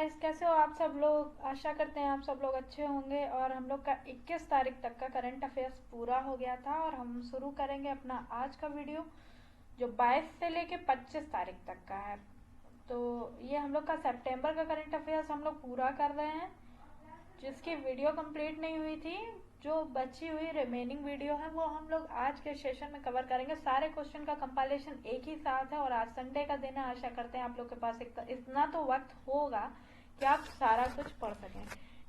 Guys, कैसे हो आप सब लोग। आशा करते हैं आप सब लोग अच्छे होंगे। और हम लोग का 21 तारीख तक का करंट अफेयर्स पूरा हो गया था और हम शुरू करेंगे अपना आज का वीडियो जो 22 से लेके 25 तारीख तक का है। तो ये हम लोग का सितंबर का करंट अफेयर्स हम लोग पूरा कर रहे हैं। जिसकी वीडियो कंप्लीट नहीं हुई थी, जो बची हुई रिमेनिंग वीडियो है, वो हम लोग आज के सेशन में कवर करेंगे। सारे क्वेश्चन का कंपाइलेशन एक ही साथ है और आज संडे का दिन है। आशा करते हैं आप लोग के पास इतना तो वक्त होगा कि आप सारा कुछ पढ़ सकें।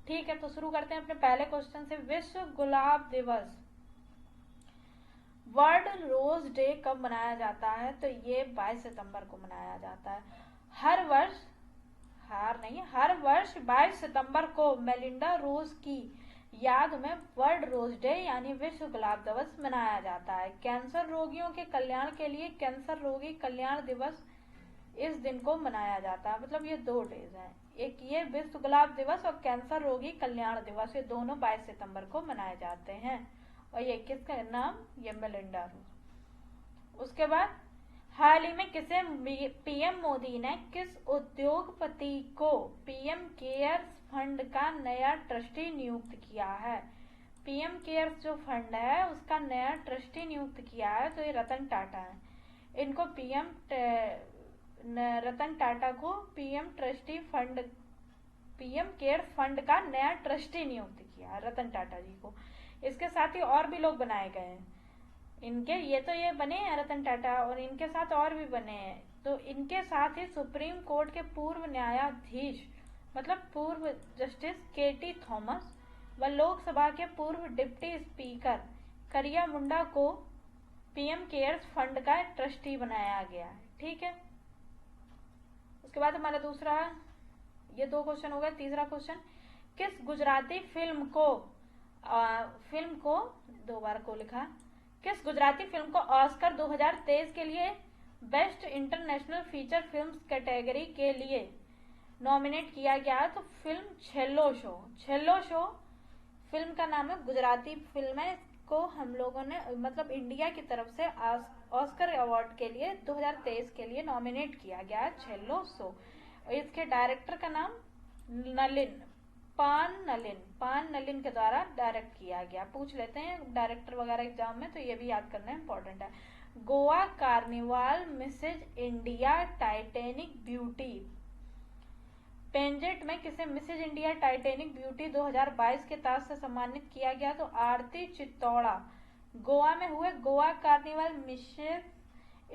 ठीक है, तो शुरू करते हैं अपने पहले क्वेश्चन से। विश्व गुलाब दिवस, वर्ल्ड रोज डे कब मनाया जाता है? तो ये 22 सितंबर को मनाया जाता है। हर वर्ष 22 सितंबर को मेलिंडा रोज की याद में वर्ल्ड रोज डे यानी विश्व गुलाब दिवस मनाया जाता है। कैंसर रोगियों के कल्याण के लिए कैंसर रोगी कल्याण दिवस इस दिन को मनाया जाता है। मतलब ये दो डेज हैं, एक ये विश्व गुलाब दिवस और कैंसर रोगी कल्याण दिवस, ये दोनों 22 सितंबर को मनाए जाते हैं। और ये किसका नाम? ये मेलिंडा रोज। उसके बाद हाल ही में पीएम मोदी ने किस उद्योगपति को पीएम केयर्स फंड का नया ट्रस्टी नियुक्त किया है? पीएम केयर्स जो फंड है उसका नया ट्रस्टी नियुक्त किया है, तो ये रतन टाटा है। इनको रतन टाटा को पीएम केयर्स फंड का नया ट्रस्टी नियुक्त किया है, रतन टाटा जी को। इसके साथ ही और भी लोग बनाए गए हैं इनके, ये बने हैं रतन टाटा, और इनके साथ और भी बने हैं। तो इनके साथ ही सुप्रीम कोर्ट के पूर्व न्यायाधीश मतलब पूर्व जस्टिस केटी थॉमस व लोकसभा के पूर्व डिप्टी स्पीकर करिया मुंडा को पीएम केयर्स फंड का ट्रस्टी बनाया गया है। ठीक है, उसके बाद हमारा दूसरा, ये दो क्वेश्चन हो गए। तीसरा क्वेश्चन, किस गुजराती फिल्म को दो बार को लिखा, किस गुजराती फिल्म को ऑस्कर 2023 के लिए best international feature film category के लिए नॉमिनेट किया गया है? तो फिल्म छेल्लो शो फिल्म का नाम है। गुजराती फिल्म है, इसको हम लोगों ने मतलब इंडिया की तरफ से ऑस्कर अवार्ड के लिए 2023 के लिए नॉमिनेट किया गया है, छेल्लो शो। और इसके डायरेक्टर का नाम पान नलिन के द्वारा डायरेक्ट किया गया। पूछ लेते हैं डायरेक्टर वगैरह एग्जाम में, तो ये भी याद करना इंपॉर्टेंट है। Goa carnival Mrs India Titanic beauty pageant में किसे मिसेज इंडिया टाइटेनिक ब्यूटी 2022 के ताज से सम्मानित किया गया? तो आरती चित्तौड़ा। गोवा में हुए Goa carnival Mrs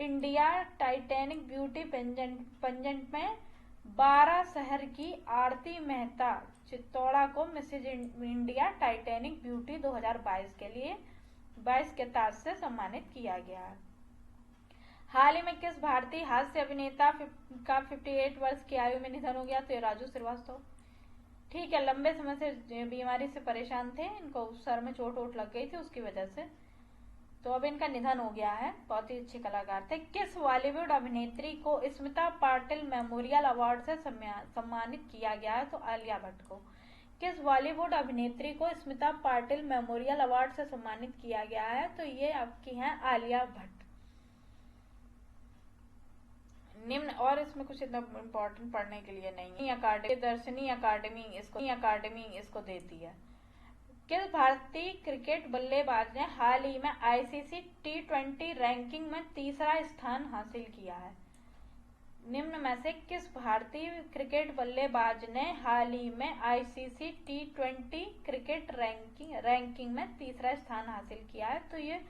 India Titanic beauty pageant में 12 शहर की आरती मेहता चित्तौड़ा को मिसेज इंडिया टाइटेनिक ब्यूटी 2022 के लिए 22 के ताज से सम्मानित किया गया है। हाल ही में किस भारतीय हास्य अभिनेता का 58 वर्ष की आयु में निधन हो गया? तो राजू श्रीवास्तव। ठीक है, लंबे समय से बीमारी से परेशान थे, इनको सर में चोट लग गई थी, उसकी वजह से तो अब इनका निधन हो गया है। बहुत ही अच्छे कलाकार थे। किस बॉलीवुड अभिनेत्री को स्मिता पाटिल मेमोरियल अवार्ड से सम्मानित किया गया है? तो आलिया भट्ट को। किस बॉलीवुड अभिनेत्री को स्मिता पाटिल मेमोरियल अवार्ड से सम्मानित किया गया है? तो ये आपकी हैं आलिया भट्ट। निम्न, और इसमें कुछ इतना इम्पोर्टेंट पढ़ने के लिए नहीं है। दर्शनी अकादमी इसको देती है। किस भारतीय क्रिकेट बल्लेबाज ने हाल ही में आईसीसी T20 रैंकिंग में तीसरा स्थान हासिल किया है? निम्न में से किस भारतीय क्रिकेट बल्लेबाज ने हाल ही में आईसीसी T20 क्रिकेट रैंकिंग में तीसरा स्थान हासिल किया है? तो ये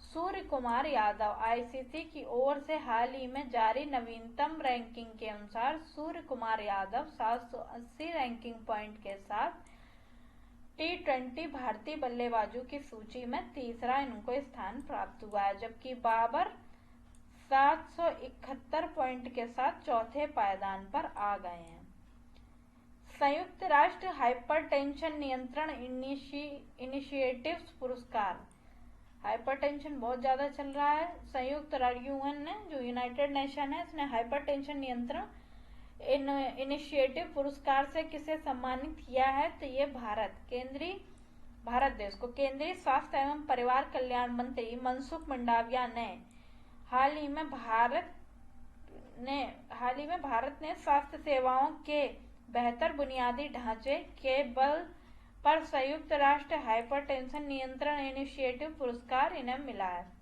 सूर्य कुमार यादव। आईसीसी की ओर से हाल ही में जारी नवीनतम रैंकिंग के अनुसार सूर्य कुमार यादव 780 रैंकिंग पॉइंट के साथ T20 भारतीय बल्लेबाजों की सूची में तीसरा इनको स्थान प्राप्त हुआ है, जबकि बाबर 771 पॉइंट के साथ चौथे पायदान पर आ गए हैं। संयुक्त राष्ट्र हाइपरटेंशन नियंत्रण इनिशिएटिव्स पुरस्कार, हाइपरटेंशन बहुत ज्यादा चल रहा है। संयुक्त यूएन ने, जो यूनाइटेड नेशन है, इसने हाइपरटेंशन नियंत्रण इनिशिएटिव पुरस्कार से किसे सम्मानित किया है? तो ये भारत देश को केंद्रीय स्वास्थ्य एवं परिवार कल्याण मंत्री मनसुख मंडाविया ने हाल ही में भारत ने स्वास्थ्य सेवाओं के बेहतर बुनियादी ढांचे के बल पर संयुक्त राष्ट्र हाइपरटेंशन नियंत्रण इनिशिएटिव पुरस्कार इन्हें मिला है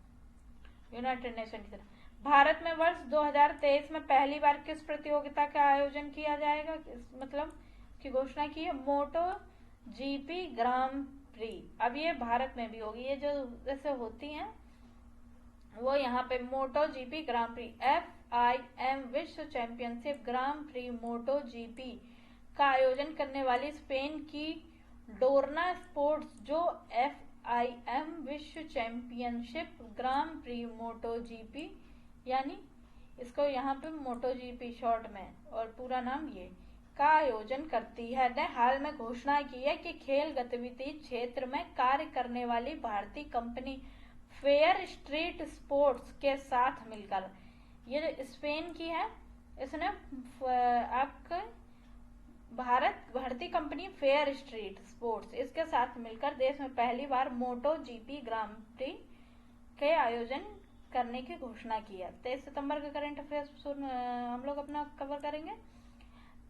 यूनाइटेड नेशन की तरफ। भारत में वर्ष 2023 में पहली बार किस प्रतियोगिता का आयोजन किया जाएगा, मतलब की घोषणा की है? मोटो जीपी ग्रां प्री। अब ये भारत में भी होगी, ये जो जैसे होती हैं वो यहाँ पे मोटो जीपी ग्रां प्री FIM विश्व चैंपियनशिप ग्रां प्री मोटो जीपी का आयोजन करने वाली स्पेन की डोरना स्पोर्ट्स जो FIM विश्व चैंपियनशिप ग्रां प्री मोटो जीपी, यानी इसको यहाँ पे मोटो जीपी शॉर्ट में और पूरा नाम ये का आयोजन करती है, ने हाल में घोषणा की है कि खेल गतिविधि क्षेत्र में कार्य करने वाली भारतीय कंपनी फेयर स्ट्रीट स्पोर्ट्स के साथ मिलकर, ये जो स्पेन की है इसने आपके भारतीय कंपनी फेयर स्ट्रीट स्पोर्ट्स इसके साथ मिलकर देश में पहली बार मोटो जीपी ग्रां प्री के आयोजन करने की घोषणा की है। 23 सितंबर का करंट अफेयर्स हम लोग अपना कवर करेंगे।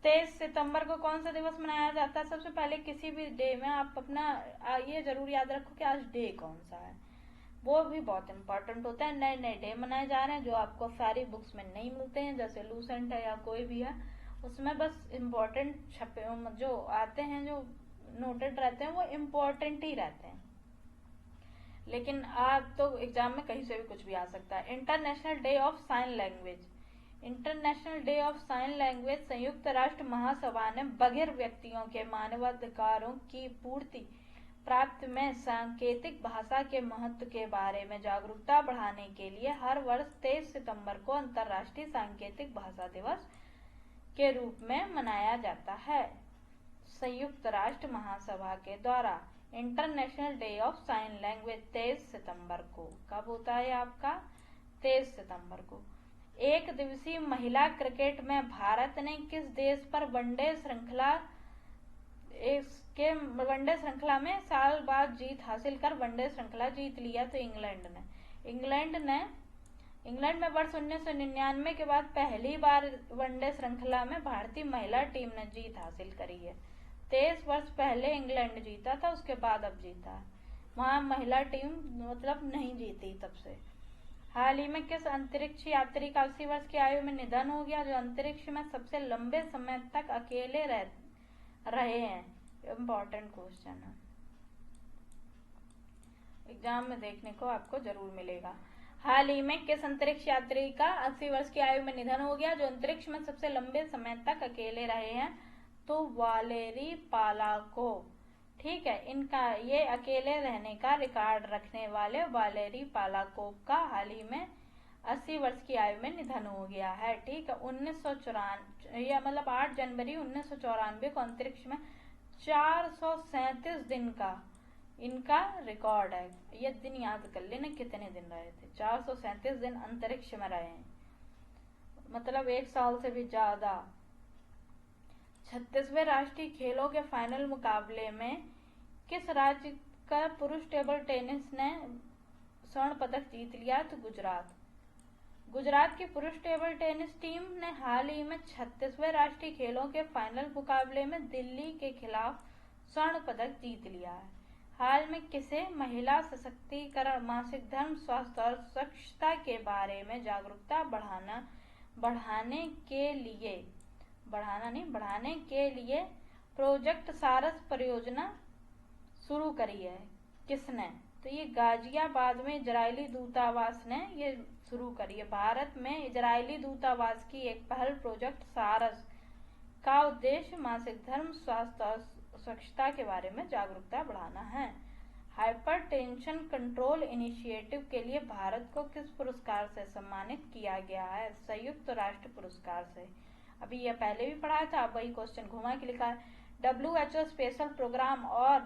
23 सितंबर को कौन सा दिवस मनाया जाता है? सबसे पहले किसी भी डे में आप अपना ये जरूर याद रखो कि आज डे कौन सा है, वो भी बहुत इंपॉर्टेंट होता है। नए नए डे मनाए जा रहे हैं जो आपको सारी बुक्स में नहीं मिलते हैं, जैसे लूसेंट है या कोई भी है, उसमें बस इम्पोर्टेंट छपे जो आते हैं, जो नोटेड रहते हैं वो इम्पोर्टेंट ही रहते हैं, लेकिन आप तो एग्जाम में कहीं से भी कुछ भी आ सकता है। International day of sine language. International day of sine language संयुक्त राष्ट्र महासभा ने बधिर व्यक्तियों के मानवाधिकारों की पूर्ति प्राप्त में सांकेतिक भाषा के महत्व के बारे में जागरूकता बढ़ाने के लिए हर वर्ष 23 सितंबर को अंतर्राष्ट्रीय सांकेतिक भाषा दिवस के रूप में मनाया जाता है। संयुक्त राष्ट्र महासभा के द्वारा international day of sine language 23 सितंबर को कब होता है आपका? 23 सितंबर को। एक दिवसीय महिला क्रिकेट में भारत ने किस देश पर वनडे श्रृंखला में साल बाद जीत हासिल कर वनडे श्रृंखला जीत लिया? तो इंग्लैंड में वर्ष 1999 के बाद पहली बार वनडे श्रृंखला में भारतीय महिला टीम ने जीत हासिल करी है। 23 वर्ष पहले इंग्लैंड जीता था, उसके बाद अब जीता है, वहां महिला टीम मतलब नहीं जीती तब से। हाल ही में किस अंतरिक्ष यात्री का 80 वर्ष की आयु में निधन हो गया, जो अंतरिक्ष में सबसे लंबे समय तक अकेले रहे हैं? इम्पोर्टेंट क्वेश्चन है, एग्जाम में देखने को आपको जरूर मिलेगा। हाल ही में किस अंतरिक्ष यात्री का 80 वर्ष की आयु में निधन हो गया, जो अंतरिक्ष में सबसे लंबे समय तक अकेले रहे हैं? तो वालेरी पालाकोव। ठीक है, इनका ये अकेले रहने का रिकॉर्ड रखने वाले वालेरी पालाकोव का हाल ही में 80 वर्ष की आयु में निधन हो गया है। ठीक है, 1994 या मतलब 8 जनवरी 1994 को अंतरिक्ष में 437 दिन का इनका रिकॉर्ड है। ये दिन याद कर लेना कितने दिन रहे थे, 437 दिन अंतरिक्ष में रहे हैं, मतलब 1 साल से भी ज्यादा। 36वें राष्ट्रीय खेलों के फाइनल मुकाबले में किस राज्य का पुरुष टेबल टेनिस ने स्वर्ण पदक जीत लिया? तो गुजरात की पुरुष टेबल टेनिस टीम ने हाल ही में 36वें राष्ट्रीय खेलों के फाइनल मुकाबले में दिल्ली के खिलाफ स्वर्ण पदक जीत लिया है। हाल में किसे महिला सशक्तिकरण, मासिक धर्म, स्वास्थ्य और स्वच्छता के बारे में जागरूकता बढ़ाने के लिए प्रोजेक्ट सारस परियोजना शुरू करी है? किसने? तो ये गाजियाबाद में इजरायली दूतावास ने ये शुरू करी है। भारत में इजरायली दूतावास की एक पहल प्रोजेक्ट सारस का उद्देश्य मासिक धर्म, स्वास्थ्य और स्वच्छता के बारे में जागरूकता बढ़ाना है। हाइपरटेंशन कंट्रोल इनिशिएटिव के लिए भारत को किस पुरस्कार से सम्मानित किया गया है? संयुक्त राष्ट्र पुरस्कार से। अभी यह पहले भी पढ़ाया था, अब वही क्वेश्चन घुमा के लिखा है। WHO स्पेशल प्रोग्राम और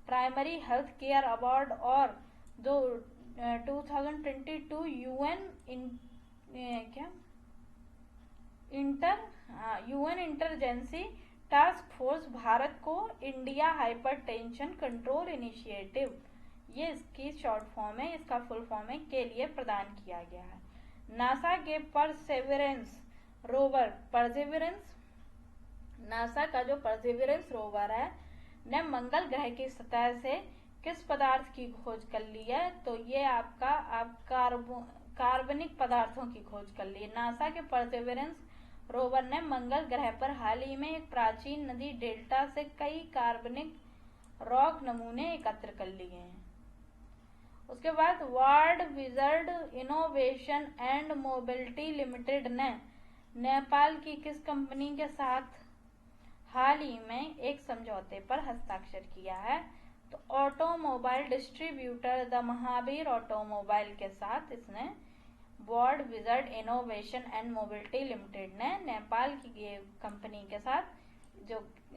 प्राइमरी हेल्थ केयर अवार्ड और 2022 यूएन इंटरजेंसी टास्क फोर्स भारत को इंडिया हाइपरटेंशन कंट्रोल इनिशिएटिव, ये इसकी शॉर्ट फॉर्म है, इसका फुल फॉर्म है, के लिए प्रदान किया गया है। नासा के परसेवरेंस रोवर नासा का जो परसिवरेंस रोवर है ने मंगल ग्रह की सतह से किस पदार्थ की खोज कर ली है? तो ये आपका कार्बनिक पदार्थों की खोज कर ली है। नासा के परसिवरेंस रोवर ने मंगल ग्रह पर हाल ही में एक प्राचीन नदी डेल्टा से कई कार्बनिक रॉक नमूने एकत्र कर लिए हैं। उसके बाद world wizard innovation and mobility limited ने नेपाल की किस कंपनी के साथ हाल ही में एक समझौते पर हस्ताक्षर किया है? तो automobile distributor the Mahavir automobile के साथ इसने world wizard innovation and mobility limited ने नेपाल की ये कंपनी के साथ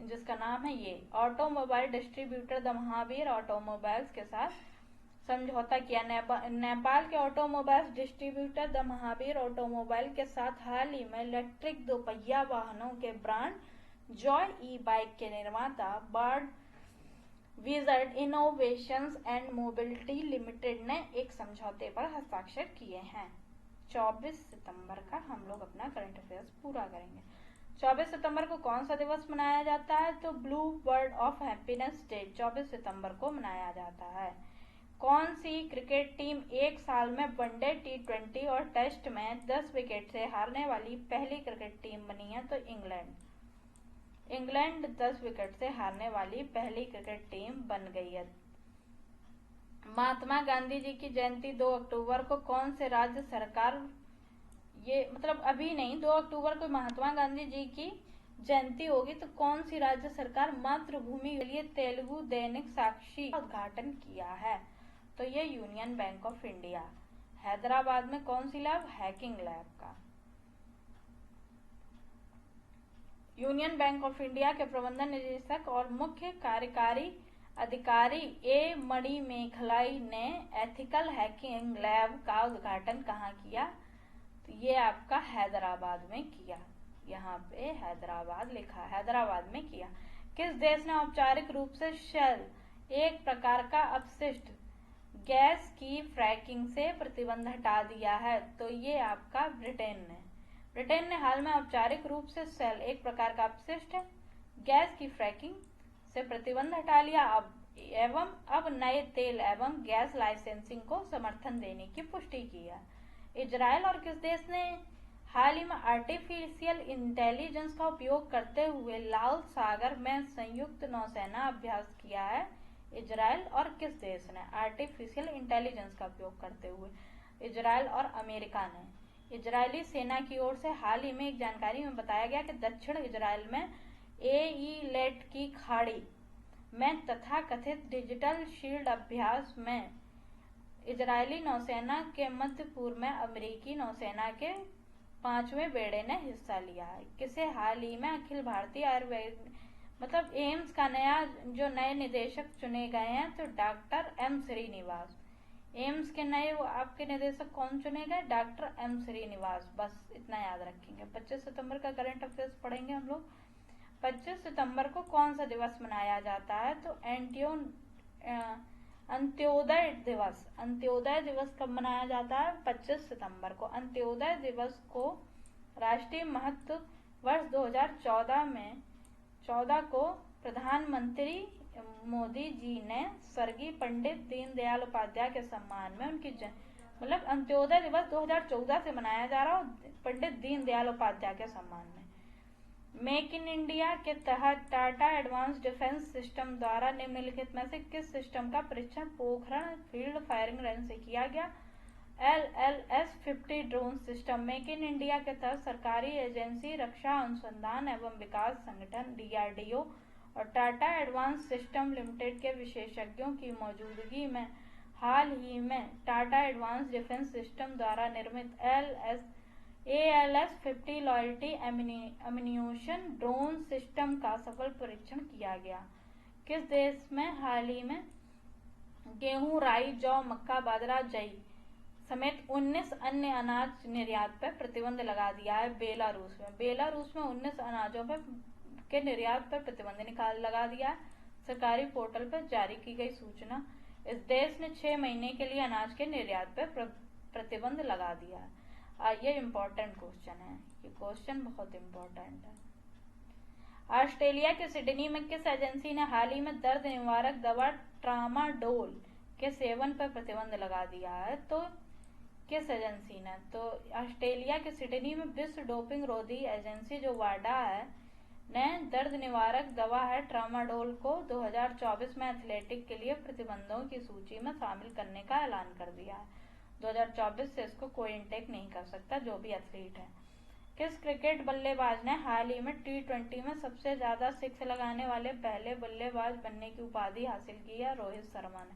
जिसका नाम है ये automobile distributor the Mahavir automobiles के साथ समझौता किया। नेपाल के automobile distributor the Mahavir automobile के साथ हाल ही में इलेक्ट्रिक दोपहिया वाहनों के ब्रांड जॉय ई बाइक के निर्माता world wizard innovations and mobility limited ने एक समझौते पर हस्ताक्षर किए हैं। 24 सितंबर का हम लोग अपना करंट अफेयर्स पूरा करेंगे। 24 सितंबर को कौन सा दिवस मनाया जाता है? तो blue bird of happiness day 24 सितंबर को मनाया जाता है। कौन सी क्रिकेट टीम एक साल में वनडे, T20 और टेस्ट में 10 विकेट से हारने वाली पहली क्रिकेट टीम बनी है? तो इंग्लैंड 10 विकेट से हारने वाली पहली क्रिकेट टीम बन गई है। महात्मा गांधी जी की जयंती 2 अक्टूबर को कौन से राज्य सरकार, ये मतलब अभी नहीं, 2 अक्टूबर को महात्मा गांधी जी की जयंती होगी तो कौन सी राज्य सरकार मातृभूमि के लिए तेलुगु दैनिक साक्षी का उद्घाटन किया है? तो ये union bank of India. Hyderabad में कौन सी लैब? हैकिंग लैब का। यूनियन बैंक ऑफ इंडिया के प्रबंधन निदेशक और मुख्य कार्यकारी अधिकारी ए मणिमेखलाई ने एथिकल हैकिंग लैब का उद्घाटन कहाँ किया? तो ये आपका हैदराबाद में किया। यहाँ पे हैदराबाद लिखा, हैदराबाद में किया। किस देश ने औपचारिक रूप से शेल, एक प्रकार का अपशिष्ट गैस की फ्रैकिंग से प्रतिबंध हटा दिया है? तो ये आपका ब्रिटेन ने। ब्रिटेन ने हाल में औपचारिक रूप से शेल, एक प्रकार का अपशिष्ट गैस की फ्रैकिंग से प्रतिबंध हटा लिया अब नए तेल एवं गैस लाइसेंसिंग को समर्थन देने की पुष्टि की है। इजराइल और किस देश ने हाल ही में आर्टिफिशियल इंटेलिजेंस का उपयोग करते हुए लाल सागर में संयुक्त नौसेना अभ्यास किया है? इजराइल और किस देश ने आर्टिफिशियल इंटेलिजेंस का उपयोग करते हुए? इजराइल और अमेरिका ने। इजरायली सेना की ओर से हाल ही में एक जानकारी में बताया गया कि दक्षिण इजराइल में एईलेट की खाड़ी में तथाकथित डिजिटल शील्ड अभ्यास में इजरायली नौसेना के मध्य पूर्व में अमेरिकी नौसेना के 5वें बेड़े ने हिस्सा लिया है। किसे हाल ही में अखिल भारतीय आयुर्वेद मतलब एम्स का नए निदेशक चुने गए हैं? तो डॉक्टर एम श्रीनिवास। एम्स के नए आपके निदेशक कौन चुने गए? Doctor M Srinivas. बस इतना याद रखेंगे। 25 सितंबर का करंट अफेयर्स पढ़ेंगे हम लोग। 25 सितंबर को कौन सा दिवस मनाया जाता है? तो अंत्योदय दिवस। अंत्योदय दिवस कब मनाया जाता है? 25 सितंबर को। अंत्योदय दिवस को राष्ट्रीय महत्व वर्ष 2014 को प्रधानमंत्री मोदी जी ने स्वर्गीय पंडित दीनदयाल उपाध्याय के सम्मान में उनकी मतलब अंत्योदय दिवस 2014 से मनाया जा रहा है पंडित दीनदयाल उपाध्याय के सम्मान में। मेक इन इंडिया के तहत टाटा एडवांस डिफेंस सिस्टम द्वारा निम्नलिखित में से किस सिस्टम का परीक्षण पोखरण फील्ड फायरिंग रेंज से किया गया? LLS-50 drone system. Make in India के तहत सरकारी एजेंसी रक्षा अनुसंधान एवं विकास संगठन DRDO और टाटा एडवांस सिस्टम लिमिटेड के विशेषज्ञों की मौजूदगी में हाल ही में टाटा एडवांस डिफेंस सिस्टम द्वारा निर्मित ALS-50 loyalty ammunition drone system का सफल परीक्षण किया गया? किस देश में हाल ही में गेहूं, राई, जौ, मक्का, बाजरा, जई समेत 19 अन्य अनाज निर्यात पर प्रतिबंध लगा दिया है? बेलारूस में। बेलारूस में 19 अनाजों पर के निर्यात पर प्रतिबंध लगा दिया। सरकारी पोर्टल पर जारी की गई सूचना। इस देश ने 6 महीने के लिए अनाज के निर्यात पर प्रतिबंध लगा दिया है। ये इम्पोर्टेंट क्वेश्चन है, ये क्वेश्चन बहुत इम्पोर्टेंट है। ऑस्ट्रेलिया के सिडनी में किस एजेंसी ने हाल ही में दर्द निवारक दवा ट्रामाडोल के सेवन पर प्रतिबंध लगा दिया है? तो किस एजेंसी ने? तो ऑस्ट्रेलिया के सिडनी में विश्व डोपिंग रोधी एजेंसी जो वाडा है ने दर्द निवारक दवा है ट्रामाडोल को 2024 में एथलेटिक के लिए प्रतिबंधों की सूची में शामिल करने का ऐलान कर दिया है। 2024 से इसको कोई इंटेक नहीं कर सकता जो भी एथलीट है। किस क्रिकेट बल्लेबाज ने हाल ही में T20 में सबसे ज्यादा सिक्स लगाने वाले पहले बल्लेबाज बनने की उपाधि हासिल की है? रोहित शर्मा ने।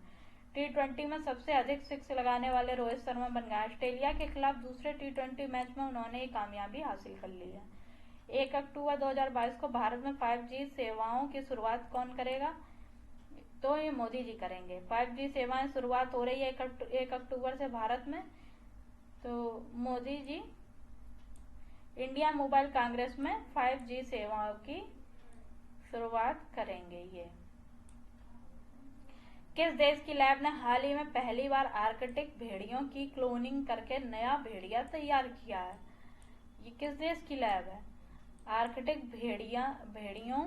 T20 में सबसे अधिक सिक्स लगाने वाले रोहित शर्मा बन गए। ऑस्ट्रेलिया के खिलाफ दूसरे T20 मैच में उन्होंने ये कामयाबी हासिल कर ली है। 1 अक्टूबर 2022 को भारत में 5G सेवाओं की शुरुआत कौन करेगा? तो ये मोदी जी करेंगे। 5G सेवाएं शुरुआत हो रही है 1 अक्टूबर से भारत में, तो मोदी जी इंडिया मोबाइल कांग्रेस में 5G सेवाओं की शुरुआत करेंगे। ये किस देश की लैब ने हाल ही में पहली बार आर्कटिक भेड़ियों की क्लोनिंग करके नया भेड़िया तैयार किया है? ये किस देश की लैब है? आर्कटिक भेड़ियों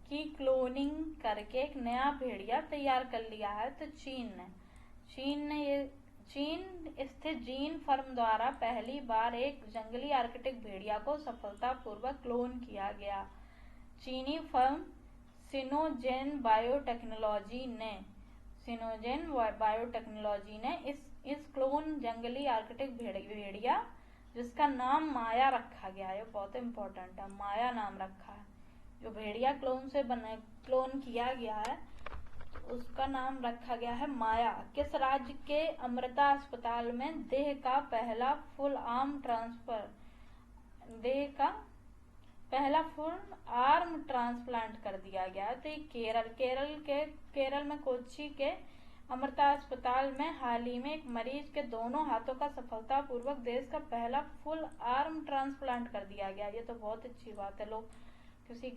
की क्लोनिंग करके एक नया भेड़िया तैयार कर लिया है। तो चीन स्थित जीन फर्म द्वारा पहली बार एक जंगली आर्कटिक भेड़िया को सफलतापूर्वक क्लोन किया गया। चीनी फर्म सिनोजेन बायोटेक्नोलॉजी ने इस क्लोन जंगली आर्कटिक भेड़िया जिसका नाम माया रखा गया है, बहुत इंपॉर्टेंट है, माया नाम रखा है। जो भेड़िया क्लोन किया गया है उसका नाम रखा गया है माया। किस राज्य के अमृता अस्पताल में देह का पहला फुल आर्म ट्रांसप्लांट कर दिया गया है? तो ये केरल में कोच्चि के अमृता अस्पताल में हाल ही में एक मरीज के दोनों हाथों का सफलतापूर्वक देश का पहला फुल आर्म ट्रांसप्लांट कर दिया गया। ये तो बहुत अच्छी बात है। लोग किसी